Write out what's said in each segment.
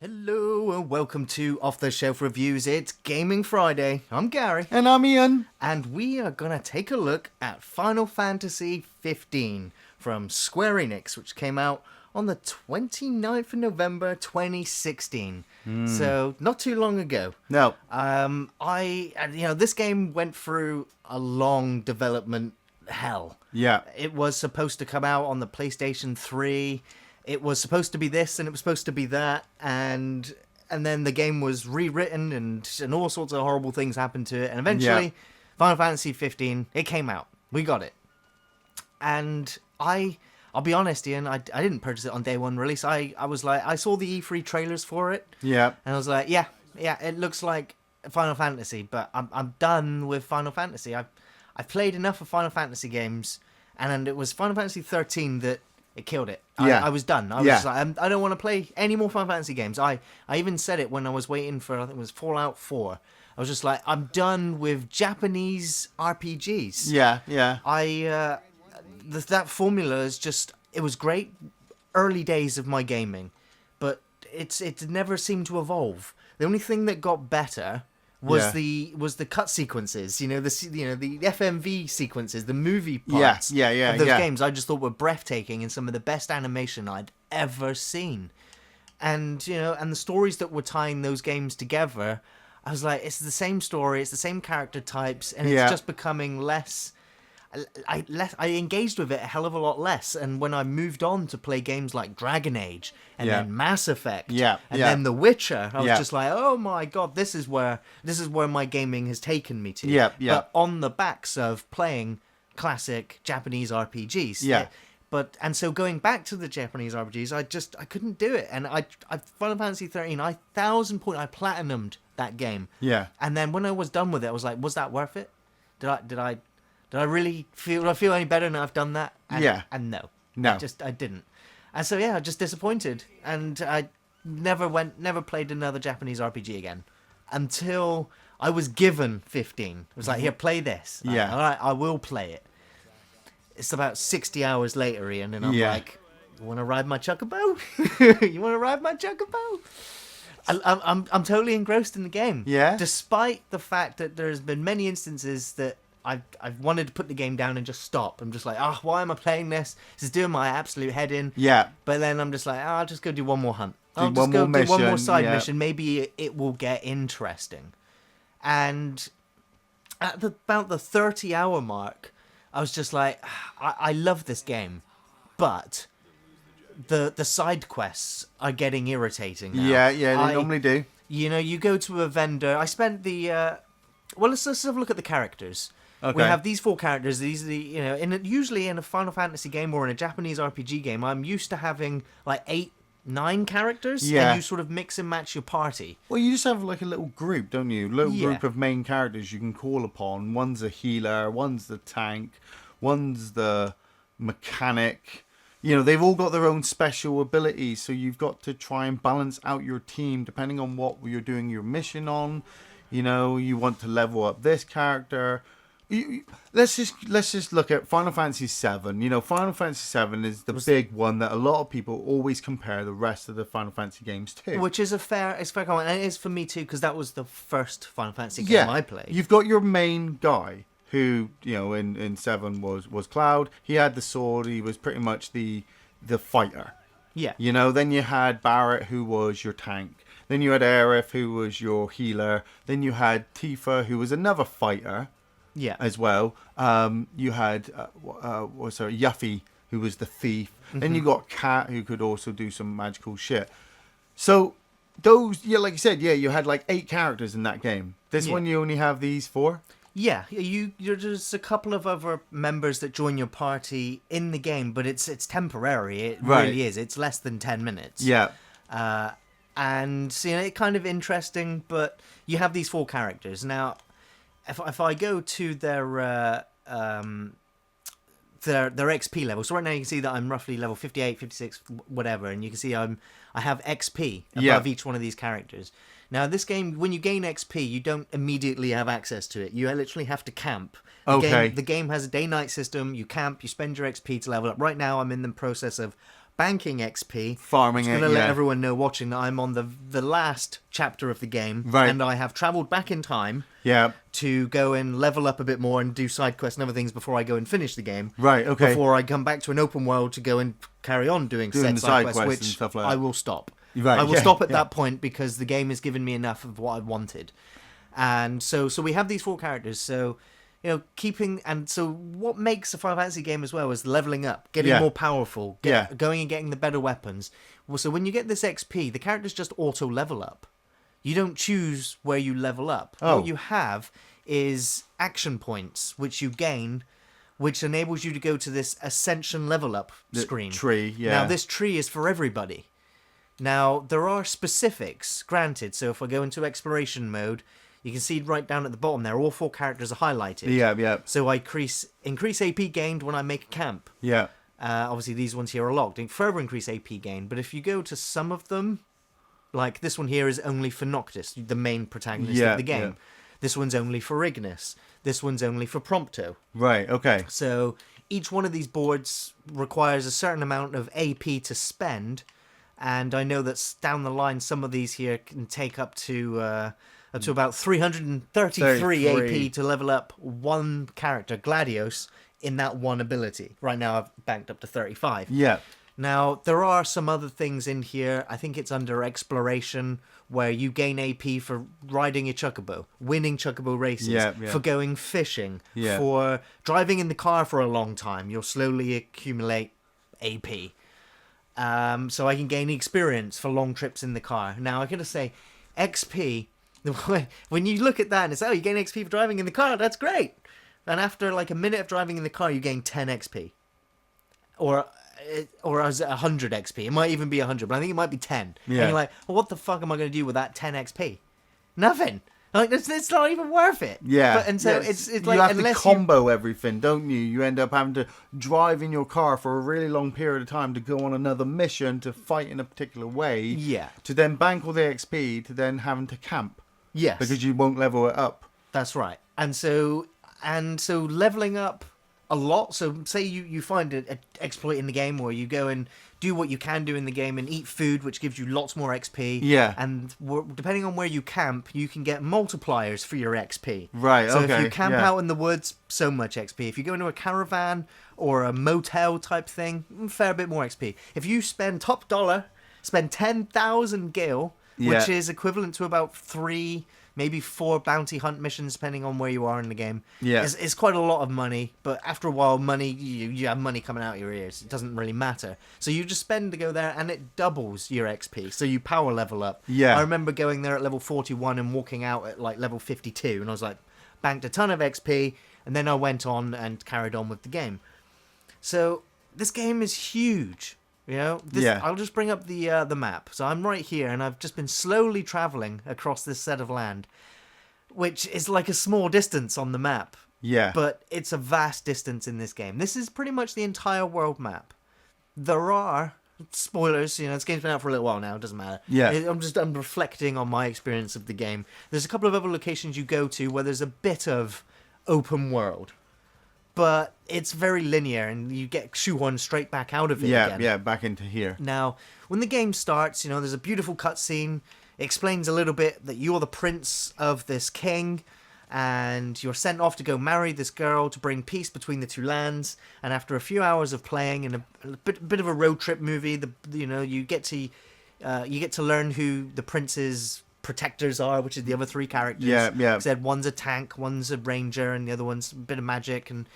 Hello and welcome to Off the Shelf Reviews. It's Gaming Friday. I'm Gary. And I'm Iain. And we are going to take a look at Final Fantasy 15 from Square Enix, which came out on the 29th of November 2016. So, not too long ago. No. This game went through a long development hell. Yeah. It was supposed to come out on the PlayStation 3. It was supposed to be this and it was supposed to be that, and then the game was rewritten and all sorts of horrible things happened to it, and eventually Final Fantasy 15, it came out. We got it. And I'll be honest, Iain, I didn't purchase it on day one release. I was like, I saw the E3 trailers for it. Yeah. And I was like, yeah, it looks like Final Fantasy, but I'm done with Final Fantasy. I've played enough of Final Fantasy games, and it was Final Fantasy 13 that it killed it. I was done. I was just like, I don't want to play any more Final Fantasy games. I even said it when I was waiting for, I think it was Fallout 4. I was just like, I'm done with Japanese RPGs. Yeah. That formula is just, it was great early days of my gaming, but it never seemed to evolve. The only thing that got better was the cut sequences, the FMV sequences, the movie parts of those games. I just thought were breathtaking and some of the best animation I'd ever seen. And the stories that were tying those games together, I was like, it's the same story, it's the same character types, and it's just becoming less. I engaged with it a hell of a lot less, and when I moved on to play games like Dragon Age and then Mass Effect and then The Witcher, I was just like, oh my god, this is where my gaming has taken me to. But on the backs of playing classic Japanese RPGs. And so going back to the Japanese RPGs, I couldn't do it, and I Final Fantasy 13, I platinumed that game. Yeah. And then when I was done with it, I was like, was that worth it? Did I really feel any better now I've done that? And no. I didn't. And so I just disappointed, and I never played another Japanese RPG again until I was given 15. It was like, here, play this. All right, I will play it. It's about 60 hours later, Iain, and I'm like, you want to ride my chocobo? You want to ride my chocobo? I'm totally engrossed in the game. Yeah. Despite the fact that there's been many instances that I've wanted to put the game down and just stop. I'm just like, why am I playing this? This is doing my absolute head in. Yeah. But then I'm just like, I'll just go do one more hunt. I'll do just go do one more side mission. mission. Maybe it will get interesting. And at about the 30-hour mark, I was just like, I love this game, but the side quests are getting irritating now. Yeah, they normally do. You go to a vendor. I spent the... let's have a look at the characters. Okay. We have these 4 characters. These are the, usually in a Final Fantasy game or in a Japanese RPG game, I'm used to having like 8, 9 characters, and you sort of mix and match your party. Well, you just have like a little group, don't you? Group of main characters you can call upon. One's a healer, one's the tank, one's the mechanic. They've all got their own special abilities, so you've got to try and balance out your team depending on what you're doing your mission on. You want to level up this character. Let's just look at Final Fantasy VII. Final Fantasy VII is the big one that a lot of people always compare the rest of the Final Fantasy games to. Which is a fair comment, and it is for me too, because that was the first Final Fantasy game I played. You've got your main guy who, in 7 was Cloud. He had the sword. He was pretty much the fighter. Yeah. Then you had Barrett, who was your tank. Then you had Aerith, who was your healer. Then you had Tifa, who was another fighter. Yeah. As well. You had Yuffie, who was the thief. Mm-hmm. Then you got Kat, who could also do some magical shit. So those, like you said, you had like 8 characters in that game. This one you only have these 4. Yeah, you're just a couple of other members that join your party in the game, but it's temporary. It really is. It's less than 10 minutes. Yeah. And it's kind of interesting, but you have these 4 characters now. If I go to their XP level, so right now you can see that I'm roughly level 58, 56, whatever, and you can see I have XP above each one of these characters. Now, this game, when you gain XP, you don't immediately have access to it. You literally have to camp. The game has a day-night system. You camp, you spend your XP to level up. Right now, I'm in the process of banking XP, farming I'm it. going to Yeah. let everyone know watching that I'm on the last chapter of the game, Right. and I have travelled back in time Yeah. to go and level up a bit more and do side quests and other things before I go and finish the game. Right. Okay. Before I come back to an open world to go and carry on doing the said side quests, and which stuff like that. I will stop. Right, I will yeah, stop at yeah. that point because the game has given me enough of what I wanted. And so we have these 4 characters. So, so what makes a Final Fantasy game as well is leveling up, getting Yeah. more powerful, Yeah. going and getting the better weapons. Well, so when you get this XP, the characters just auto level up. You don't choose where you level up. Oh. What you have is action points, which you gain, which enables you to go to this ascension level up screen. Tree, yeah. Now, this tree is for everybody. Now, there are specifics, granted. So if I go into exploration mode, you can see right down at the bottom there, all 4 characters are highlighted. Yeah, yeah. So I increase AP gained when I make a camp. Yeah. Obviously, these ones here are locked. Further increase AP gain. But if you go to some of them, like this one here is only for Noctis, the main protagonist of the game. Yeah. This one's only for Ignis. This one's only for Prompto. Right, okay. So each one of these boards requires a certain amount of AP to spend, and I know that down the line some of these here can take up to about 333 AP to level up one character, Gladios, in that one ability. Right now I've banked up to 35. Yeah. Now, there are some other things in here. I think it's under exploration, where you gain AP for riding a chocobo, winning chocobo races, Yeah. for going fishing, Yeah. for driving in the car for a long time. You'll slowly accumulate AP. So I can gain experience for long trips in the car. Now, I gotta say, XP, when you look at that and it's, you gain XP for driving in the car, that's great. And after like a minute of driving in the car, you gain 10 XP. Or as 100 XP. It might even be 100, but I think it might be 10. Yeah. And you're like, well, what the fuck am I going to do with that 10 XP? Nothing. Like, it's not even worth it. Yeah. And so Yeah, it's you like, have to unless combo everything, don't you? You end up having to drive in your car for a really long period of time to go on another mission to fight in a particular way. Yeah. To then bank all the XP to then having to camp. Yes. Because you won't level it up. That's right. And so leveling up a lot. So say you find an exploit in the game where you go and do what you can do in the game and eat food, which gives you lots more XP. Yeah. And depending on where you camp, you can get multipliers for your XP. Right, so okay, if you camp yeah. out in the woods, so much XP. If you go into a caravan or a motel type thing, fair bit more XP. If you spend top dollar, spend 10,000 gil, which Yeah. is equivalent to about 3, maybe 4 bounty hunt missions, depending on where you are in the game. Yeah. It's quite a lot of money, but after a while, you have money coming out your ears. It doesn't really matter. So you just spend to go there, and it doubles your XP. So you power level up. Yeah. I remember going there at level 41 and walking out at like level 52, and I was like, banked a ton of XP, and then I went on and carried on with the game. So this game is huge. You know, Yeah. I'll just bring up the map. So I'm right here, and I've just been slowly traveling across this set of land, which is like a small distance on the map. Yeah. But it's a vast distance in this game. This is pretty much the entire world map. There are spoilers. You know, this game's been out for a little while now. It doesn't matter. Yeah. I'm reflecting on my experience of the game. There's a couple of other locations you go to where there's a bit of open world. But it's very linear, and you get shoehorned straight back out of it again. Yeah, back into here. Now, when the game starts, you know, there's a beautiful cutscene. It explains a little bit that you're the prince of this king, and you're sent off to go marry this girl to bring peace between the two lands. And after a few hours of playing in a bit of a road trip movie, you get to learn who the prince's protectors are, which is the other 3 characters. Yeah. Said one's a tank, one's a ranger, and the other one's a bit of magic, and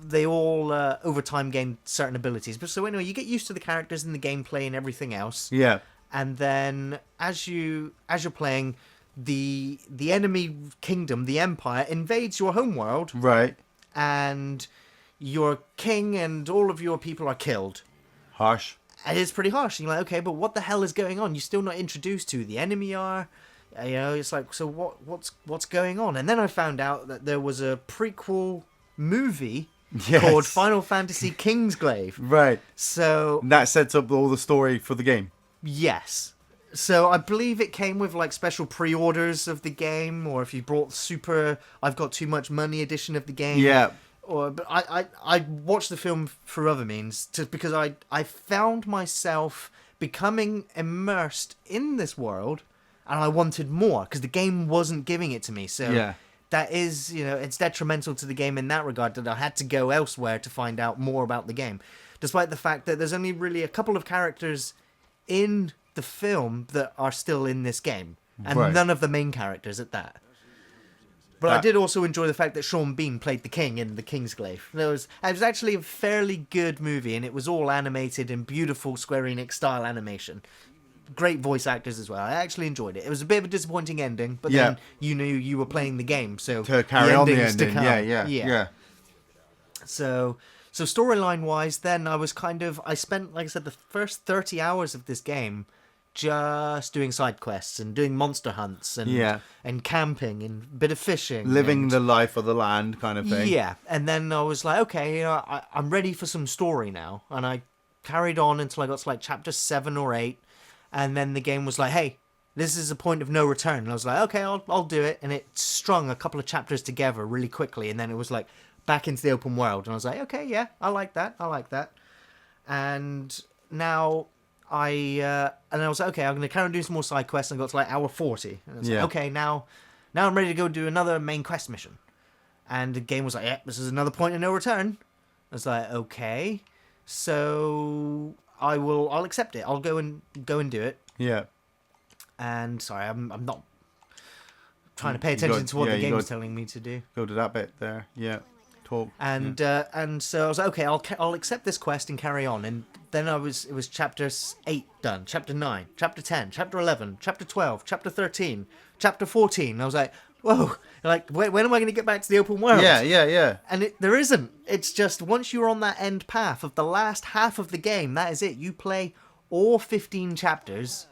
they all over time gain certain abilities. But so anyway, you get used to the characters and the gameplay and everything else. Yeah. And then as you're playing, the enemy kingdom, the empire, invades your homeworld, Right. and your king and all of your people are killed. Harsh. And it's pretty harsh. And you're like, okay, but what the hell is going on? You're still not introduced to who the enemy are. You know, it's like, so what's going on? And then I found out that there was a prequel movie Yes. called Final Fantasy Kingsglaive. Right. So And that sets up all the story for the game. yes. So I believe it came with like special pre-orders of the game, or if you bought Super I've Got Too Much Money edition of the game. Yeah. but I watched the film through other means because I found myself becoming immersed in this world, and I wanted more because the game wasn't giving it to me. So that is, it's detrimental to the game in that regard, that I had to go elsewhere to find out more about the game, despite the fact that there's only really a couple of characters in the film that are still in this game, and none of the main characters at that. But I did also enjoy the fact that Sean Bean played the king in The Kingsglaive. It was actually a fairly good movie, and it was all animated in beautiful Square Enix style animation. Great voice actors as well. I actually enjoyed it. It was a bit of a disappointing ending, but then you knew you were playing the game, so to carry on the ending. To come. Yeah. So storyline wise, then I spent, like I said, the first 30 hours of this game just doing side quests and doing monster hunts and camping and a bit of fishing, living the life of the land kind of thing. Yeah, and then I was like, okay, I'm ready for some story now, and I carried on until I got to like chapter 7 or 8, and then the game was like, hey, this is a point of no return, and I was like, okay, I'll do it, and it strung a couple of chapters together really quickly, and then it was like back into the open world, and I was like, okay, yeah, I like that, and now I was like, okay, I'm going to carry on doing some more side quests, and I got to like hour 40. And I was like, okay, now I'm ready to go do another main quest mission. And the game was like, yeah, this is another point of no return. I was like, okay, so I'll accept it. I'll go and do it. Yeah. And sorry, I'm not trying to pay attention to what the game's telling me to do. Go to that bit there. Yeah. Talk. And so I was like, okay, I'll accept this quest and carry on. And then it was chapter 8 done, chapter 9, chapter 10, chapter 11, chapter 12, chapter 13, chapter 14. And I was like, whoa, like when am I going to get back to the open world? Yeah. And there isn't. It's just once you're on that end path of the last half of the game, that is it. You play all 15 chapters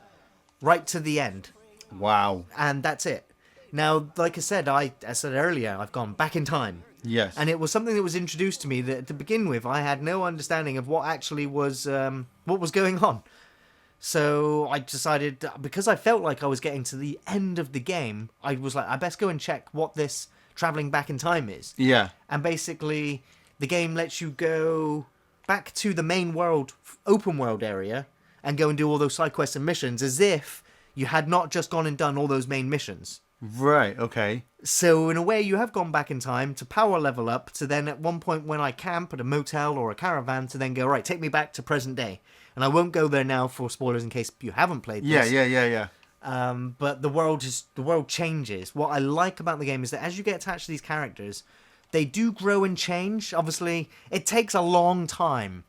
right to the end. Wow. And that's it. Now, like I said earlier, I've gone back in time. Yes. And it was something that was introduced to me that to begin with, I had no understanding of what actually was going on. So I decided, because I felt like I was getting to the end of the game, I was like, I best go and check what this traveling back in time is. Yeah. And basically, the game lets you go back to the main world, open world area, and go and do all those side quests and missions as if you had not just gone and done all those main missions. Right, okay. So in a way, you have gone back in time to power level up to then at one point when I camp at a motel or a caravan to then go, right, take me back to present day. And I won't go there now for spoilers in case you haven't played this. Yeah. But the world changes. What I like about the game is that as you get attached to these characters, they do grow and change. Obviously, it takes a long time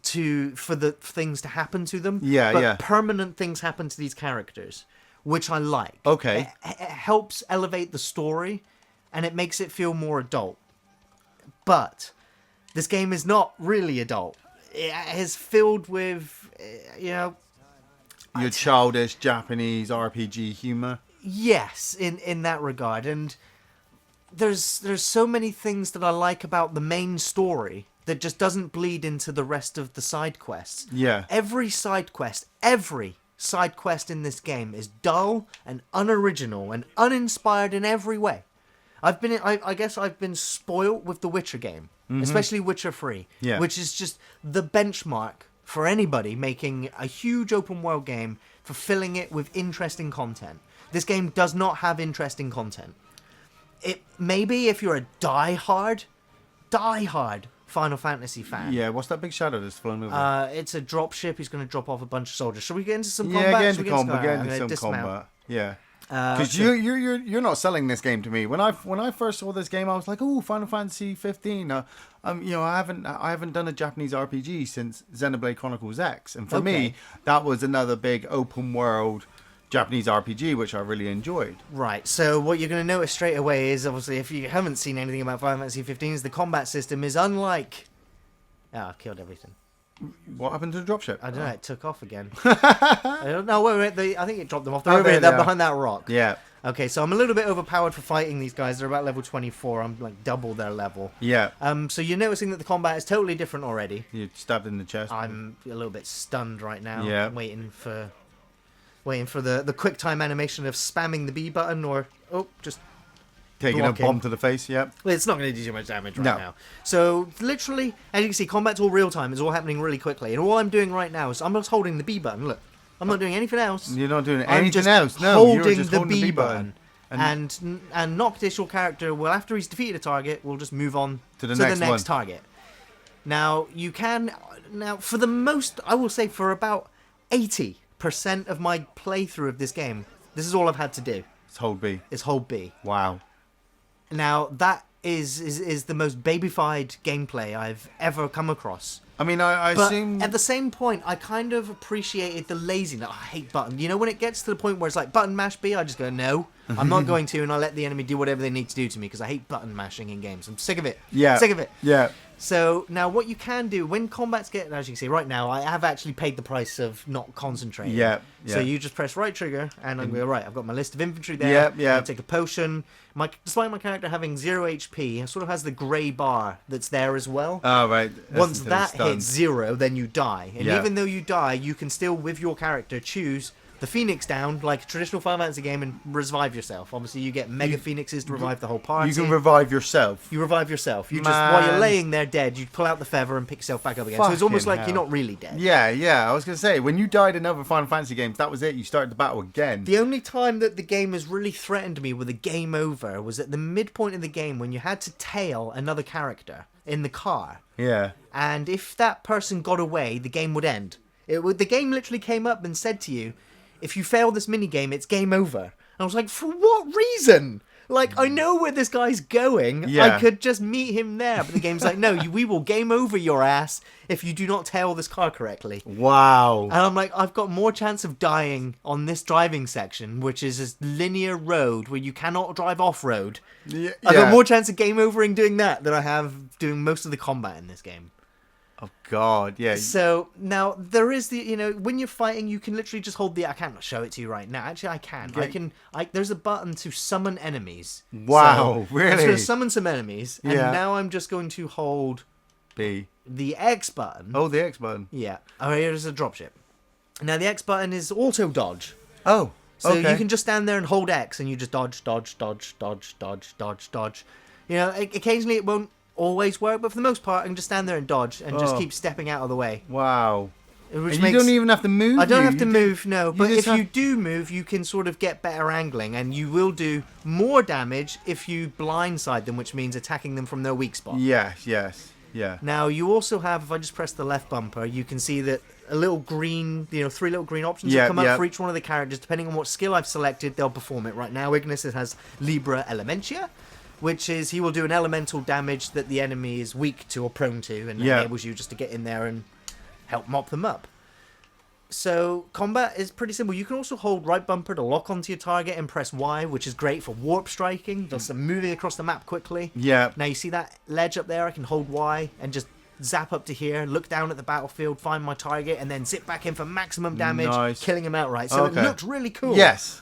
for the things to happen to them. But permanent things happen to these characters, which I like. Okay. It helps elevate the story, and it makes it feel more adult. But this game is not really adult. It is filled with, your childish Japanese RPG humor. Yes, in that regard. And there's so many things that I like about the main story that just doesn't bleed into the rest of the side quests. Yeah. Every side quest in this game is dull and unoriginal and uninspired in every way. I guess I've been spoilt with the Witcher game, especially Witcher 3, which is just the benchmark for anybody making a huge open world game for filling it with interesting content. This game does not have interesting content. It maybe if you're a die-hard Final Fantasy fan. Yeah, what's that big shadow that's flown over? It's a drop ship. He's going to drop off a bunch of soldiers. Shall we get into some combat? Get into some combat. Yeah. Because you're not selling this game to me. When I first saw this game, I was like, oh, Final Fantasy 15. I haven't done a Japanese RPG since Xenoblade Chronicles X, and for me, that was another big open world Japanese RPG, which I really enjoyed. Right. So what you're going to notice straight away is, obviously, if you haven't seen anything about Final Fantasy 15, is the combat system is unlike. Oh, I've killed everything. What happened to the dropship? I don't know. It took off again. I don't know. Wait. I think it dropped them off. They're behind that rock. Yeah. Okay, so I'm a little bit overpowered for fighting these guys. They're about level 24. I'm like double their level. Yeah. So you're noticing that the combat is totally different already. You're stabbed in the chest. I'm a little bit stunned right now. Yeah. I'm waiting for the quick time animation of spamming the B button or just Taking a bomb to the face, yep. Well, it's not going to do too much damage right No. now. So, literally, as you can see, combat's all real time. It's all happening really quickly. And all I'm doing right now is I'm just holding the B button. Look, I'm not doing anything else. You're not doing I'm anything just else. No, holding you're just the holding B the B button. button. And Noctis, your character, will, after he's defeated a target, will just move on to the next one. target. Now, you can... Now, for the most... I will say for about 80% of my playthrough of this game, this is all I've had to do. It's hold B. It's hold B. Wow. Now, that is the most babyfied gameplay I've ever come across. I mean, I but assume... at the same point, I kind of appreciated the laziness. I hate button. You know, when it gets to the point where it's like, button mash B, I just go, no, I'm not going to, and I let the enemy do whatever they need to do to me, because I hate button mashing in games. I'm sick of it. Yeah. Sick of it. Yeah. So, now what you can do, when combats get, as you can see, right now, I have actually paid the price of not concentrating. Yeah. So you just press right trigger, and I'm going, right, I've got my list of infantry there. Yeah, yeah. I take a potion. Despite my character having 0 HP, it sort of has the grey bar that's there as well. Oh, right. Once that hits 0, then you die. And Yeah. even though you die, you can still, with your character, choose the Phoenix down, like a traditional Final Fantasy game, and revive yourself. Obviously, you get Mega Phoenixes to revive the whole party. You can revive yourself. You revive yourself. You just, while you're laying there dead, you pull out the feather and pick yourself back up again. So it's almost like you're not really dead. Yeah, yeah. I was going to say, when you died in other Final Fantasy games, that was it. You started the battle again. The only time that the game has really threatened me with a game over was at the midpoint of the game when you had to tail another character in the car. Yeah. And if that person got away, the game would end. The game literally came up and said to you, if you fail this minigame, it's game over. And I was like, for what reason? Like, I know where this guy's going. Yeah. I could just meet him there. But the game's like, no, we will game over your ass if you do not tail this car correctly. Wow. And I'm like, I've got more chance of dying on this driving section, which is a linear road where you cannot drive off-road. Yeah. I've got more chance of game overing doing that than I have doing most of the combat in this game. Oh, God, yeah. So, now, there is when you're fighting, you can literally just hold I can't show it to you right now. Actually, I can. Yeah. There's a button to summon enemies. Wow, so really? I'm just going to summon some enemies, and Yeah. now I'm just going to hold B. the X button. Oh, the X button. Yeah. Oh, here's a dropship. Now, the X button is auto dodge. Oh, So okay. you can just stand there and hold X, and you just dodge, dodge, dodge, dodge, dodge, dodge, dodge. You know, occasionally it won't always work, but for the most part, I can just stand there and dodge and just keep stepping out of the way. Wow. Which And you don't even have to move. I don't have to move, no. But just if you do move, you can sort of get better angling, and you will do more damage if you blindside them, which means attacking them from their weak spot. Yes, yeah. Now, you also have, if I just press the left bumper, you can see that a little green, 3 little green options will come up for each one of the characters. Depending on what skill I've selected, they'll perform it. Right now, Ignis has Libra Elementia, which is he will do an elemental damage that the enemy is weak to or prone to, and enables you just to get in there and help mop them up. So combat is pretty simple. You can also hold right bumper to lock onto your target and press Y, which is great for warp striking, just moving across the map quickly. Yeah. Now you see that ledge up there? I can hold Y and just zap up to here, look down at the battlefield, find my target, and then zip back in for maximum damage, killing him outright. So it looked really cool. Yes.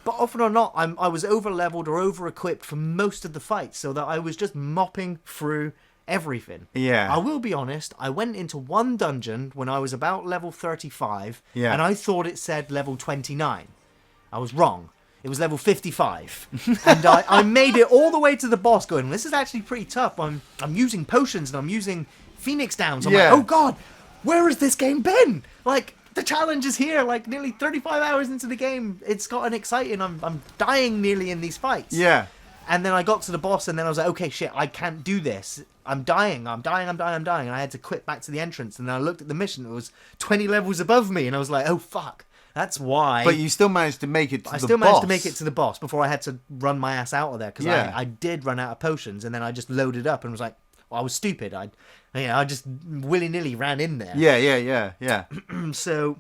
But often or not, I was over-leveled or over-equipped for most of the fights, so that I was just mopping through everything. Yeah. I will be honest, I went into one dungeon when I was about level 35, Yeah. and I thought it said level 29. I was wrong. It was level 55. And I made it all the way to the boss going, this is actually pretty tough. I'm using potions and I'm using Phoenix Downs. I'm like, oh god, where has this game been? Like, the challenge is here, like nearly 35 hours into the game. It's gotten exciting. I'm dying nearly in these fights. Yeah. And then I got to the boss and then I was like, okay, shit, I can't do this. I'm dying. And I had to quit back to the entrance. And then I looked at the mission. It was 20 levels above me. And I was like, oh, fuck. That's why. But you still managed to make it to the boss. I still managed to make it to the boss before I had to run my ass out of there. Because Yeah. I did run out of potions. And then I just loaded up and was like, well, I was stupid. I just willy-nilly ran in there. Yeah. So,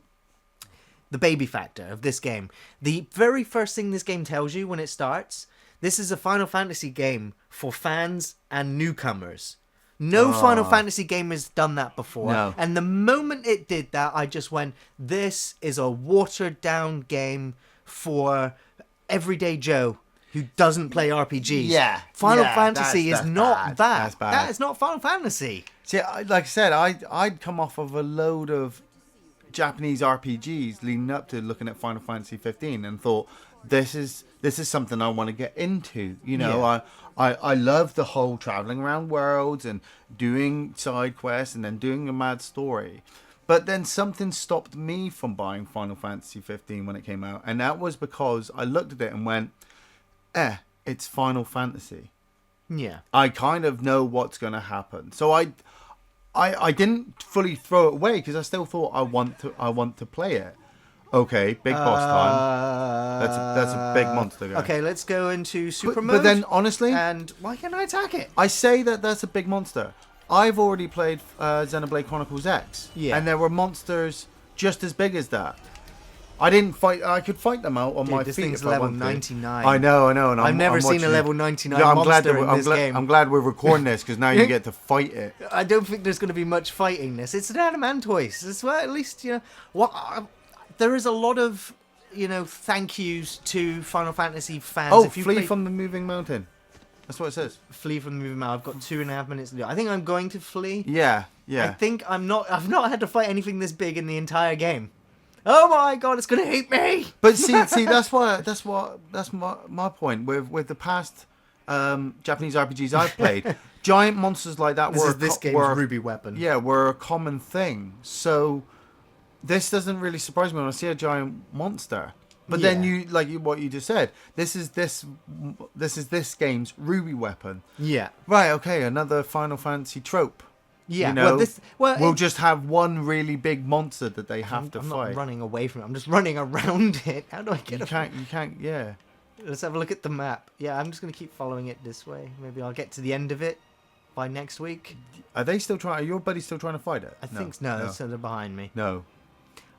the baby factor of this game. The very first thing this game tells you when it starts, this is a Final Fantasy game for fans and newcomers. No Final Fantasy game has done that before. No. And the moment it did that, I just went, this is a watered-down game for everyday Joe who doesn't play RPGs. Yeah. Final Yeah, Fantasy that's is not bad. that. That's bad. That is not Final Fantasy. See, like I said, I'd come off of a load of Japanese RPGs leading up to looking at Final Fantasy 15 and thought, this is something I want to get into. You know, I love the whole traveling around worlds and doing side quests and then doing a mad story. But then something stopped me from buying Final Fantasy 15 when it came out, and that was because I looked at it and went, it's Final Fantasy. Yeah. I kind of know what's going to happen. So I didn't fully throw it away because I still thought I want to play it. Okay, big boss time. That's a big monster guy. Okay, let's go into super mode. But then honestly, and why can't I attack it? I say that's a big monster. I've already played Xenoblade Chronicles X, and there were monsters just as big as that. I didn't fight. I could fight them out on my this feet. Thing's if I level wanted to. 99. I know. And I've never seen a level 99 I'm monster glad in this game. I'm glad we're recording this because now you get to fight it. I don't think there's going to be much fighting this. It's an Adamantoise. It's well, at least there is a lot of thank yous to Final Fantasy fans. Oh, if you flee from the moving mountain. That's what it says. Flee from the moving mountain. I've got 2.5 minutes to do. I think I'm going to flee. Yeah. I think I've not had to fight anything this big in the entire game. Oh my god, it's gonna hate me. But see, that's my point with the past Japanese RPGs I've played. Giant monsters like that this game's Ruby weapon. Yeah, were a common thing. So this doesn't really surprise me when I see a giant monster. But then what you just said, this is this game's Ruby weapon. Yeah. Right. Okay. Another Final Fantasy trope. Yeah. We'll just have one really big monster that they have to I'm fight. not running away from it. I'm just running around it. How do I get? You can't. Yeah. Let's have a look at the map. Yeah, I'm just gonna keep following it this way. Maybe I'll get to the end of it by next week. Are they still trying? Are your buddies still trying to fight it? I think so. So they're behind me. No.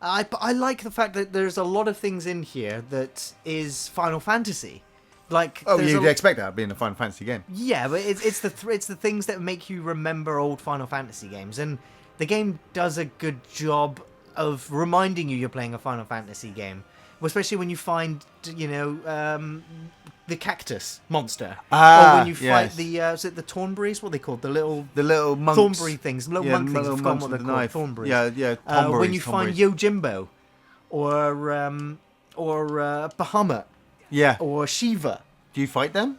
I like the fact that there's a lot of things in here that is Final Fantasy. Like, you'd expect that being a Final Fantasy game. Yeah, but it's the things that make you remember old Final Fantasy games, and the game does a good job of reminding you you're playing a Final Fantasy game, especially when you find the cactus monster, or when you fight the is it the Thornberries? What are they called? The little monks. Thornberry things, little monk things. I've forgotten what they're called. Thornberries. Yeah. When you find Yojimbo, or Bahamut. Yeah. Or Shiva. Do you fight them?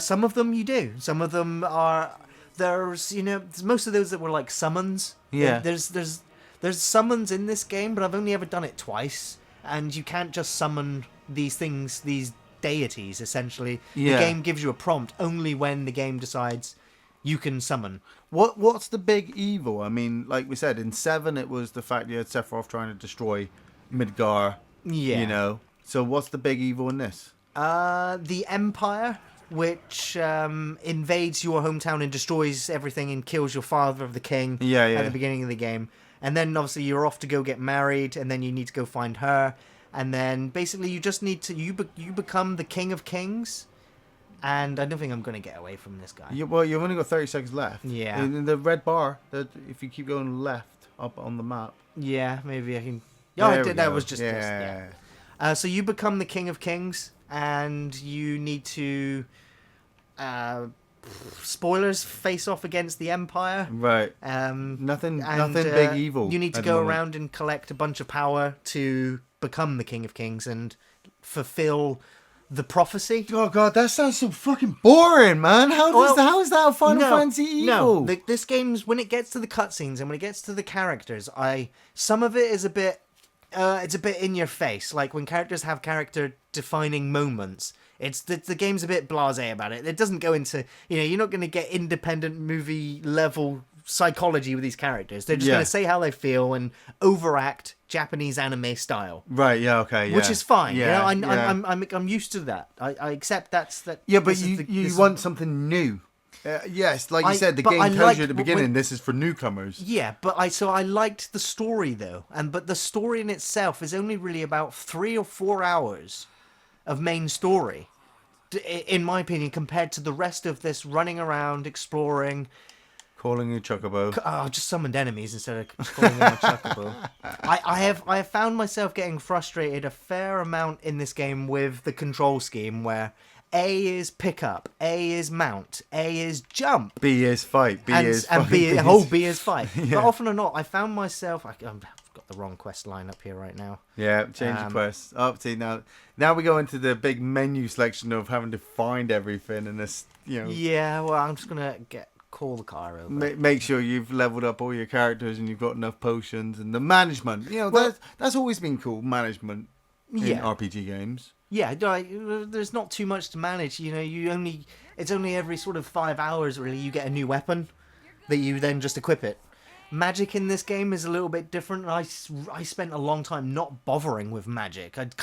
Some of them you do. Some of them are. There's most of those that were like summons. Yeah. There's summons in this game, but I've only ever done it twice, and you can't just summon these things, these deities. Essentially, the game gives you a prompt only when the game decides you can summon. What's the big evil? I mean, like we said, in 7 it was the fact you had Sephiroth trying to destroy Midgar. Yeah. So what's the big evil in this? The Empire, which invades your hometown and destroys everything and kills your father of the king at the beginning of the game. And then obviously you're off to go get married, and then you need to go find her. And then basically you just need to you become the King of Kings. And I don't think I'm going to get away from this guy. You've only got 30 seconds left. Yeah. In the red bar, if you keep going left up on the map. Yeah, maybe I can. That was just this. Yeah. So you become the King of Kings, and you need to, spoilers, face off against the Empire. Right. Nothing big evil. You need to go around and collect a bunch of power to become the King of Kings and fulfill the prophecy. Oh god, that sounds so fucking boring, man. How is that a Final Fantasy evil? No, this game's, when it gets to the cutscenes and when it gets to the characters, some of it is a bit. It's a bit in your face, like when characters have character-defining moments. The game's a bit blasé about it. It doesn't go into, you're not going to get independent movie level psychology with these characters. They're just going to say how they feel and overact Japanese anime style. Right. Yeah. Okay. Yeah. Which is fine. Yeah. I'm used to that. I accept that. Yeah, but you want something new. Yes, like you said, the game tells you at the beginning this is for newcomers. Yeah, but I liked the story though, but the story in itself is only really about 3 or 4 hours of main story, in my opinion, compared to the rest of this running around exploring. Calling you Chocobo. Oh, just summoned enemies instead of calling them a Chocobo. I have found myself getting frustrated a fair amount in this game with the control scheme where A is pick up, A is mount, A is jump, B is fight, B is fight. Yeah. But often or not, I found myself. I've got the wrong quest line up here right now. Yeah, change your quest. Up to now. Now we go into the big menu selection of having to find everything and this, Yeah, well, I'm just gonna call the car over. Make sure you've leveled up all your characters and you've got enough potions and the management. That's always been cool. Management in RPG games. Yeah, there's not too much to manage. It's only every sort of 5 hours really you get a new weapon that you then just equip it. Magic in this game is a little bit different. I spent a long time not bothering with magic. I'd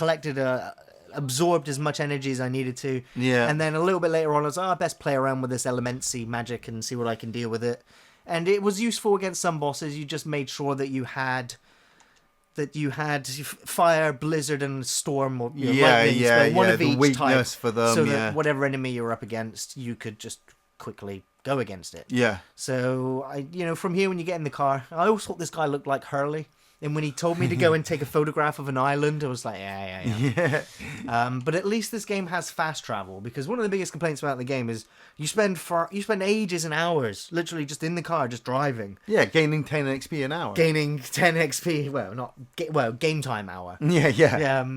absorbed as much energy as I needed to. Yeah. And then a little bit later on, I was I best play around with this elemency magic and see what I can deal with it. And it was useful against some bosses. You just made sure that you had fire, blizzard, and storm, or lightning. One of each weakness type, for them, so that whatever enemy you're up against, you could just quickly go against it. Yeah. So from here when you get in the car, I always thought this guy looked like Hurley. And when he told me to go and take a photograph of an island, I was like, yeah. But at least this game has fast travel, because one of the biggest complaints about the game is you spend ages and hours literally just in the car, just driving. Yeah, gaining 10 XP an hour. Gaining 10 XP, game time hour. Yeah.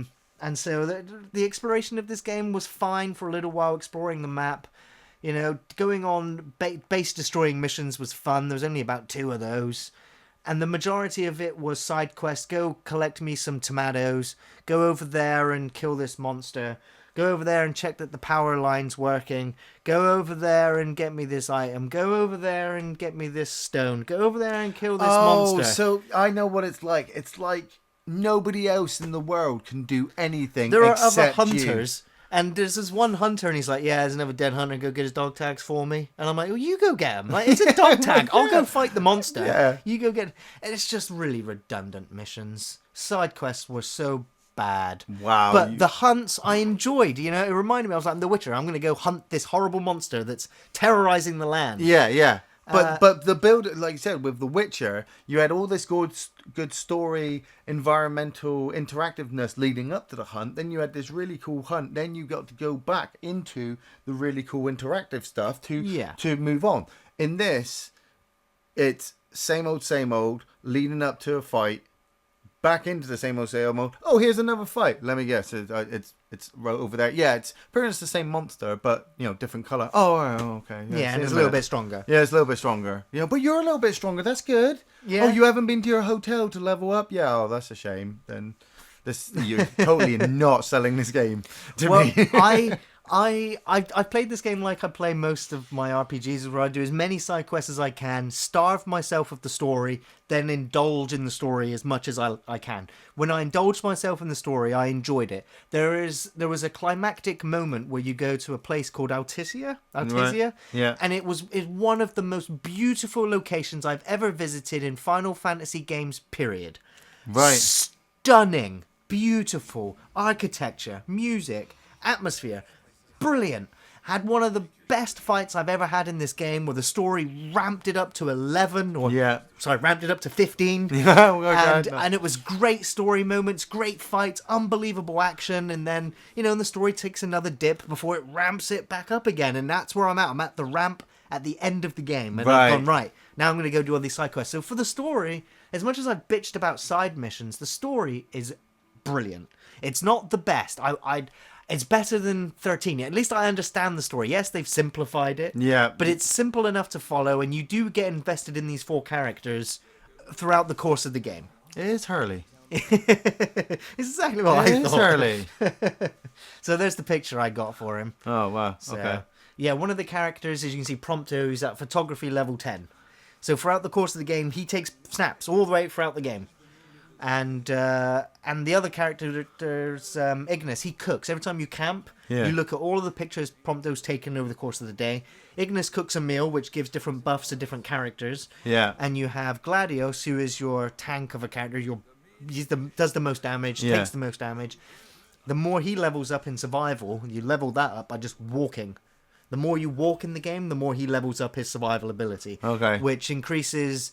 And so the exploration of this game was fine for a little while, exploring the map. Going on base destroying missions was fun. There was only about 2 of those. And the majority of it was side quests. Go collect me some tomatoes. Go over there and kill this monster. Go over there and check that the power line's working. Go over there and get me this item. Go over there and get me this stone. Go over there and kill this monster. Oh, so I know what it's like. It's like nobody else in the world can do anything there are except other hunters. And there's this one hunter, and he's like, yeah, there's another dead hunter, go get his dog tags for me. And I'm like, well, you go get him. Like, it's a dog tag. I'll go fight the monster. Yeah. You go get... And it's just really redundant missions. Side quests were so bad. Wow. But the hunts I enjoyed. It reminded me, I was like, in The Witcher, I'm going to go hunt this horrible monster that's terrorizing the land. Yeah. But the build, like you said, with The Witcher, you had all this good story, environmental interactiveness leading up to the hunt. Then you had this really cool hunt. Then you got to go back into the really cool interactive stuff to move on. In this, it's same old, leading up to a fight, back into the same old. Oh, here's another fight. Let me guess. It's right over there. Yeah, it's pretty much the same monster, but different color. Oh, okay. Yeah, and it's a little bit stronger. Yeah, it's a little bit stronger. Yeah, but you're a little bit stronger. That's good. Yeah. Oh, you haven't been to your hotel to level up? Yeah. Oh, that's a shame. Then you're totally not selling this game to me. I played this game like I play most of my RPGs, where I do as many side quests as I can, starve myself of the story, then indulge in the story as much as I can. When I indulged myself in the story, I enjoyed it. There was a climactic moment where you go to a place called Altisia, right. Yeah. And it's one of the most beautiful locations I've ever visited in Final Fantasy games, period. Right. Stunning, beautiful architecture, music, atmosphere. Brilliant. Had one of the best fights I've ever had in this game, where the story ramped it up to 11 ramped it up to 15. And it was great story moments, great fights, unbelievable action, and then, and the story takes another dip before it ramps it back up again, and that's where I'm at. I'm at the ramp at the end of the game, and I've gone, right, now I'm going to go do all these side quests. So for the story, as much as I've bitched about side missions, the story is brilliant. It's not the best. It's better than 13. At least I understand the story. Yes, they've simplified it. Yeah. But it's simple enough to follow, and you do get invested in these 4 characters throughout the course of the game. It is Hurley. It's exactly what I thought. It is Hurley. So there's the picture I got for him. Oh, wow. So, okay. Yeah, one of the characters, as you can see, Prompto, is at photography level 10. So throughout the course of the game, he takes snaps all the way throughout the game. And the other character, there's Ignis. He cooks. Every time you camp, you look at all of the pictures Prompto's taken over the course of the day. Ignis cooks a meal, which gives different buffs to different characters. Yeah. And you have Gladios, who is your tank of a character. Does the most damage, takes the most damage. The more he levels up in survival, you level that up by just walking. The more you walk in the game, the more he levels up his survival ability. Okay. Which increases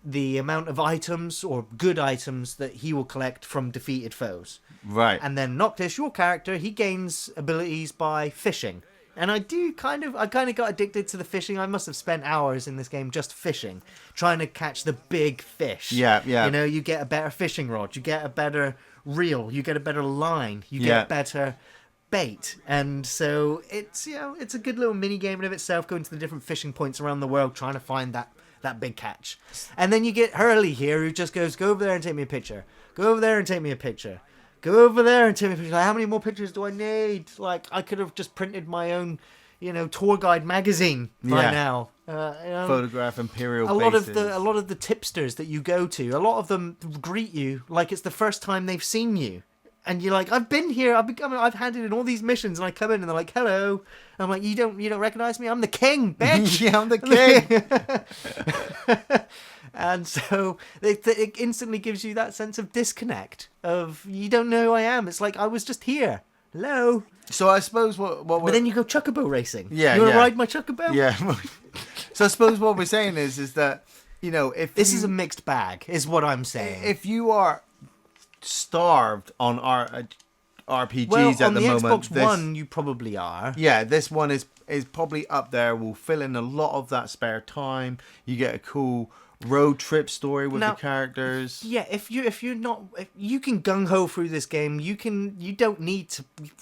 the amount of items or good items that he will collect from defeated foes. Right. And then Noctis, your character, he gains abilities by fishing. And I kind of got addicted to the fishing. I must have spent hours in this game just fishing, trying to catch the big fish. Yeah, yeah. You know, you get a better fishing rod, you get a better reel, you get a better line, you get better bait. And so it's, it's a good little mini game in of itself, going to the different fishing points around the world, trying to find that big catch. And then you get Hurley here, who just goes, go over there and take me a picture. Go over there and take me a picture. Go over there and take me a picture. Like, how many more pictures do I need? Like, I could have just printed my own, tour guide magazine by now. Photograph imperial bases. A lot of the tipsters that you go to, a lot of them greet you like it's the first time they've seen you. And you're like, I've been here. I've handed in all these missions, and I come in, and they're like, "Hello." And I'm like, "You don't recognize me? I'm the king, bitch." Yeah, I'm the king. And so it instantly gives you that sense of disconnect. Of you don't know who I am. It's like I was just here. Hello. So I suppose what but then you go chocobo racing. Yeah, you want to ride my chocobo? Yeah. So I suppose what we're saying is that if this is a mixed bag, is what I'm saying. If you are starved on RPGs well, at the moment. On the Xbox One, you probably are. Yeah, this one is probably up there. Will fill in a lot of that spare time. You get a cool road trip story with the characters. Yeah, if you can gung ho through this game, you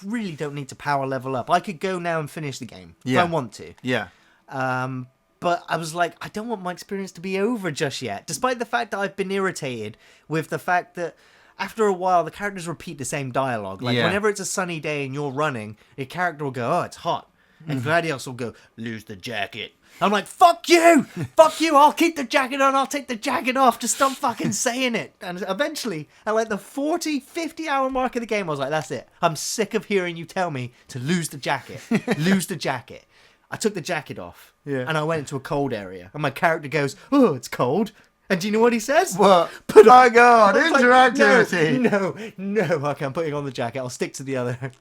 really don't need to power level up. I could go now and finish the game if I want to. Yeah. But I was like, I don't want my experience to be over just yet, despite the fact that I've been irritated with the fact that after a while the characters repeat the same dialogue. Like whenever it's a sunny day and you're running, your character will go, "Oh, it's hot," and Gladius will go, "Lose the jacket." I'm like, fuck you! Fuck you! I'll keep the jacket on, I'll take the jacket off, just stop fucking saying it. And eventually, at like the 40, 50 hour mark of the game, I was like, that's it. I'm sick of hearing you tell me to lose the jacket. Lose the jacket. I took the jacket off, and I went into a cold area. And my character goes, "Oh, it's cold." And do you know what he says? What? Put my God, interactivity. Like, no, okay, I'm putting on the jacket. I'll stick to the other.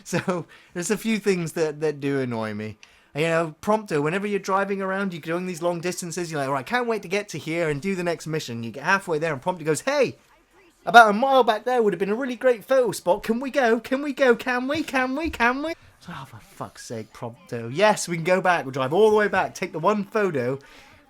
So there's a few things that do annoy me. Prompto, whenever you're driving around, you're doing these long distances, you're like, all right, can't wait to get to here and do the next mission. You get halfway there and Prompto goes, "Hey, about a mile back there would have been a really great photo spot. Can we go? Can we go? Can we? Oh, for fuck's sake, Prompto. Yes, we can go back. We'll drive all the way back, take the one photo,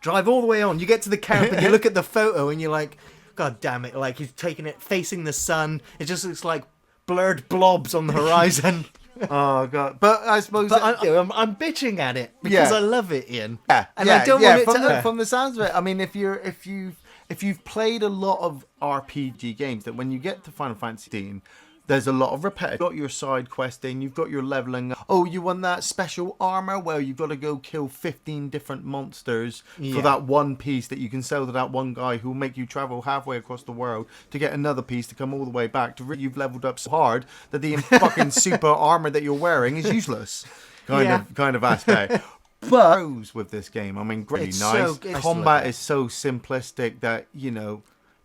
drive all the way on. You get to the camp and you look at the photo and you're like, God damn it. Like, he's taking it facing the sun. It just looks like blurred blobs on the horizon. Oh God! But I suppose I'm bitching at it because I love it, Ian. Yeah, and I don't want it from the sounds of it. I mean, if you've played a lot of RPG games, that when you get to Final Fantasy 15, there's a lot of repetitive. You've got your side questing, you've got your leveling. Oh, you won that special armor? Well, you've got to go kill 15 different monsters for that one piece that you can sell to that one guy who will make you travel halfway across the world to get another piece to come all the way back. You've leveled up so hard that the fucking super armor that you're wearing is useless. Kind of aspect. But with this game, I mean, really nice. Combat is so simplistic that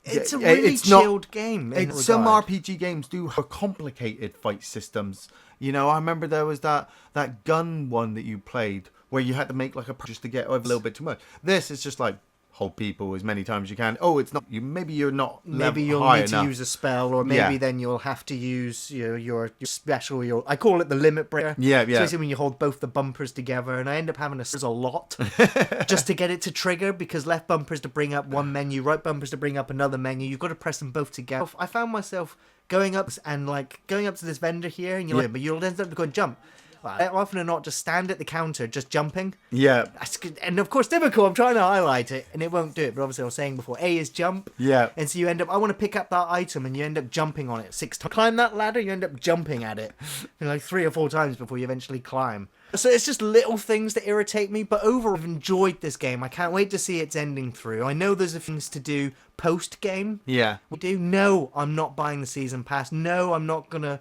it's a really chilled game. Some RPG games do have complicated fight systems. I remember there was that gun one that you played where you had to make like a purchase to get over a little bit too much. This is just like hold people as many times as you can. Oh, it's not you. Maybe you're not. Maybe you'll need to use a spell, or maybe then you'll have to use your special. I call it the limit breaker. Yeah. Especially when you hold both the bumpers together, and I end up having a lot just to get it to trigger, because left bumpers to bring up one menu, right bumpers to bring up another menu. You've got to press them both together. I found myself going up to this vendor here, and you're like, but you'll end up going jump. Often or not, just stand at the counter, just jumping. Yeah. And of course, difficult. I'm trying to highlight it, and it won't do it. But obviously, I was saying before, A is jump. Yeah. And so you end up, I want to pick up that item, and you end up jumping on it 6 times. Climb that ladder, you end up jumping at it, like 3 or 4 times before you eventually climb. So it's just little things that irritate me. But overall, I've enjoyed this game. I can't wait to see its ending through. I know there's things to do post game. Yeah. No, I'm not buying the season pass. No, I'm not gonna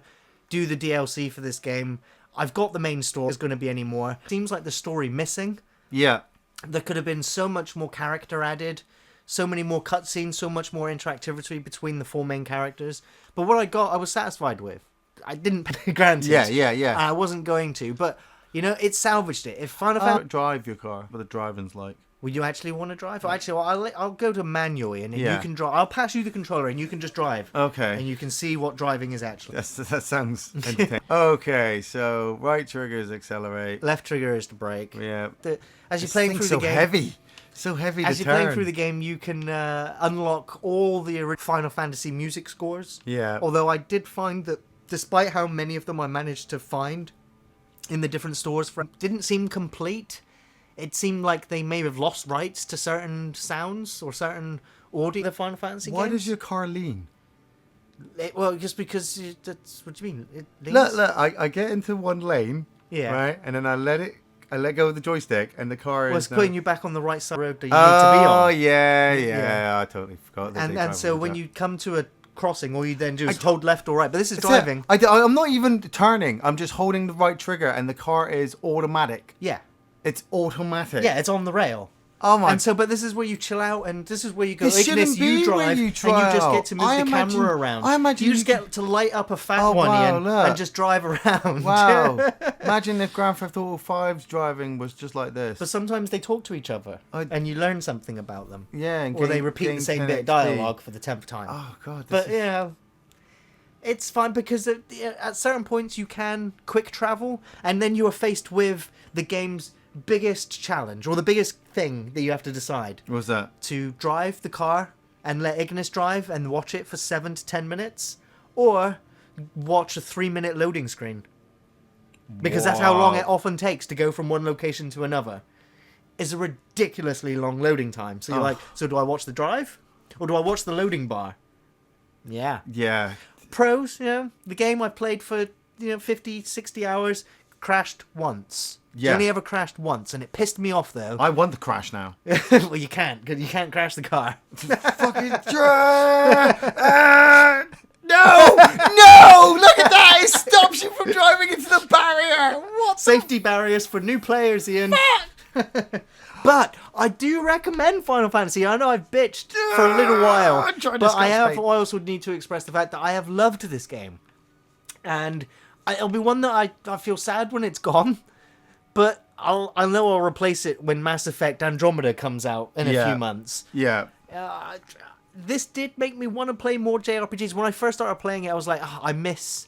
do the DLC for this game. I've got the main story. There's going to be any more. Seems like the story missing. Yeah. There could have been so much more character added, so many more cutscenes, so much more interactivity between the 4 main characters. But what I got, I was satisfied with. I didn't pay granted. Yeah. I wasn't going to, but it salvaged it. If Final Fantasy drive your car, what the driving's like. Would you actually want to drive? Actually, well, I'll go to manual, and you Yeah. can drive. I'll pass you the controller, and you can just drive. Okay. And you can see what driving is actually. That sounds entertaining. Okay, so right trigger is accelerate. Left trigger is to brake. Yeah. As you're This playing thing's through the so game, heavy. So heavy to as you're turn. playing through the game, you can unlock all the Final Fantasy music scores. Yeah. Although I did find that, despite how many of them I managed to find in the different stores, didn't seem complete. It seemed like they may have lost rights to certain sounds or certain audio. The Final Fantasy Why games. does your car lean? Well, just because that's what do you mean? It leans? Look, I get into one lane, Yeah. right, and then I let go of the joystick, and the car Well, is it's putting you back on the right side of the road that you need to be on. Oh yeah, Yeah. I totally forgot. that they And drive so like when that. you come to a crossing, all you then do is hold left or right. But this is That's driving. it. I'm not even turning. I'm just holding the right trigger, and the car is automatic. Yeah. It's automatic. Yeah, it's on the rail. Oh my. And so, but this is where you chill out, and this is where you go. This Ignis, shouldn't be you where drive, you and you just trial. get to move I the imagine- camera around. I imagine you just you get to light up a fat Oh, one, wow, Ian, look. and just drive around. Wow. Imagine if Grand Theft Auto 5's driving was just like this. But sometimes they talk to each other, and you learn something about them. Yeah. And Or they gain- repeat gain the same 10 bit of XP. dialogue for the 10th time. Oh god. But This is... yeah, it's fine because at certain points you can quick travel, and then you are faced with the game's biggest challenge, or the biggest thing that you have to decide: What was that? to drive the car and let Ignis drive and watch it for 7 to 10 minutes, or watch a 3-minute loading screen. Because that's how long Wow. it often takes to go from one location to another. It's a ridiculously long loading time. So you're like, so do I watch the drive? Or do I watch the loading bar? Yeah. Yeah. Pros, the game I played for 50, 60 hours, crashed once. Yeah. It only ever crashed once, and it pissed me off, though. I want the crash now. Well, you can't, because you can't crash the car. Fucking no! No! Look at that! It stops you from driving into the barrier! What? Safety barriers for new players, Ian. But I do recommend Final Fantasy. I know I've bitched for a little while, I'm trying to but I discuss fate. also need to express the fact that I have loved this game. And it'll be one that I feel sad when it's gone, but I know I'll replace it when Mass Effect Andromeda comes out in a few months. Yeah. This did make me want to play more JRPGs. When I first started playing it, I was like, I miss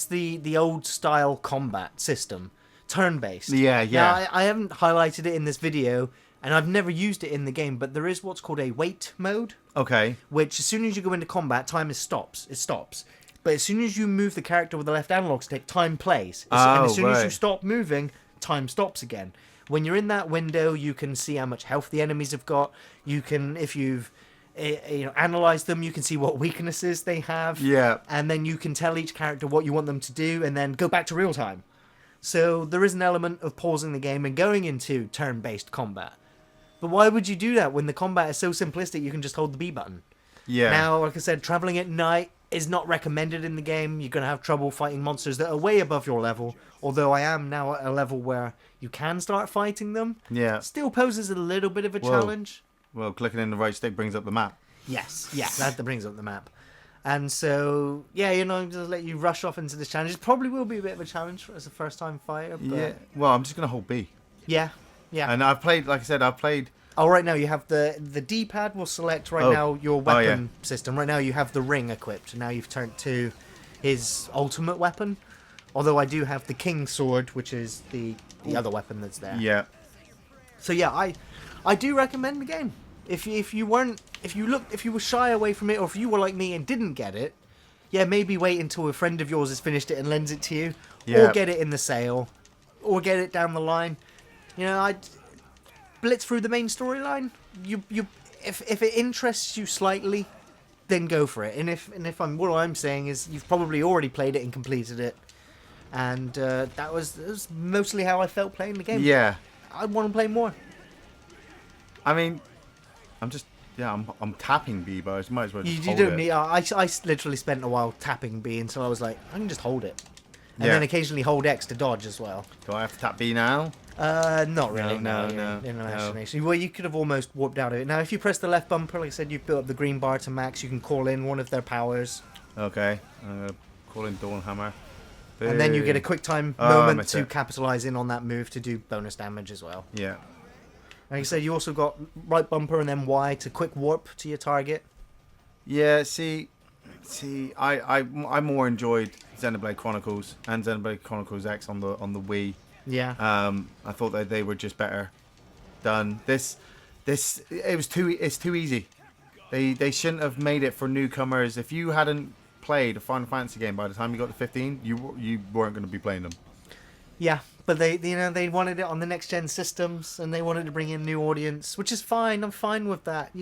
the old style combat system, turn-based. Yeah. Now, I haven't highlighted it in this video, and I've never used it in the game, but there is what's called a wait mode, Okay. which as soon as you go into combat, time stops. It stops. But as soon as you move the character with the left analog stick, time plays. And as soon as you right. stop moving, time stops again. When you're in that window, you can see how much health the enemies have got. You can, if you've analyzed them, you can see what weaknesses they have. Yeah. And then you can tell each character what you want them to do, and then go back to real time. So there is an element of pausing the game and going into turn-based combat. But why would you do that when the combat is so simplistic you can just hold the B button? Yeah. Now, like I said, traveling at night is not recommended in the game. You're going to have trouble fighting monsters that are way above your level. Although I am now at a level where you can start fighting them. Yeah. Still poses a little bit of a Whoa. challenge. Well, clicking in the right stick brings up the map. Yes, that brings up the map. And so, just let you rush off into this challenge. It probably will be a bit of a challenge as a first-time fighter. But Yeah. Well, I'm just gonna hold B. Yeah. And I've played, like I said, I've played. Oh, right now you have the D-pad will select now your weapon system. Right now you have the ring equipped. Now you've turned to his ultimate weapon. Although I do have the King Sword, which is the other weapon that's there. Yeah. So yeah, I do recommend the game. If you were shy away from it, or if you were like me and didn't get it, maybe wait until a friend of yours has finished it and lends it to you, or get it in the sale, or get it down the line. I'd blitz through the main storyline. If it interests you slightly, then go for it. And what I'm saying is you've probably already played it and completed it, and that was mostly how I felt playing the game. Yeah. I want to play more. I mean, I'm tapping B, but I might as well just You hold don't it. need. I literally spent a while tapping B until I was like, I can just hold it, and then occasionally hold X to dodge as well. Do I have to tap B now? Not really. No. In imagination. Well, you could have almost warped out of it. Now, if you press the left bumper, like I said, you've built up the green bar to max. You can call in one of their powers, Okay. Call in Dawnhammer. and then you get a quick time Oh, I moment missed to it. capitalize in on that move to do bonus damage as well. Yeah. Like I said, you also got right bumper and then Y to quick warp to your target. Yeah, see, I more enjoyed Xenoblade Chronicles and Xenoblade Chronicles X on the Wii. Yeah. I thought that they were just better done. It's too easy. They shouldn't have made it for newcomers. If you hadn't played a Final Fantasy game by the time you got to 15, you weren't going to be playing them. Yeah, but they wanted it on the next gen systems, and they wanted to bring in new audience, which is fine. I'm fine with that.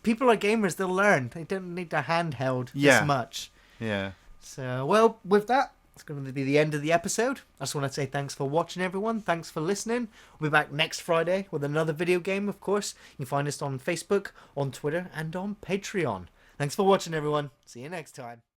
People are gamers. They'll learn. They don't need their handheld this much. Yeah. So, well, with that, it's going to be the end of the episode. I just want to say thanks for watching, everyone. Thanks for listening. We'll be back next Friday with another video game, of course. You can find us on Facebook, on Twitter, and on Patreon. Thanks for watching, everyone. See you next time.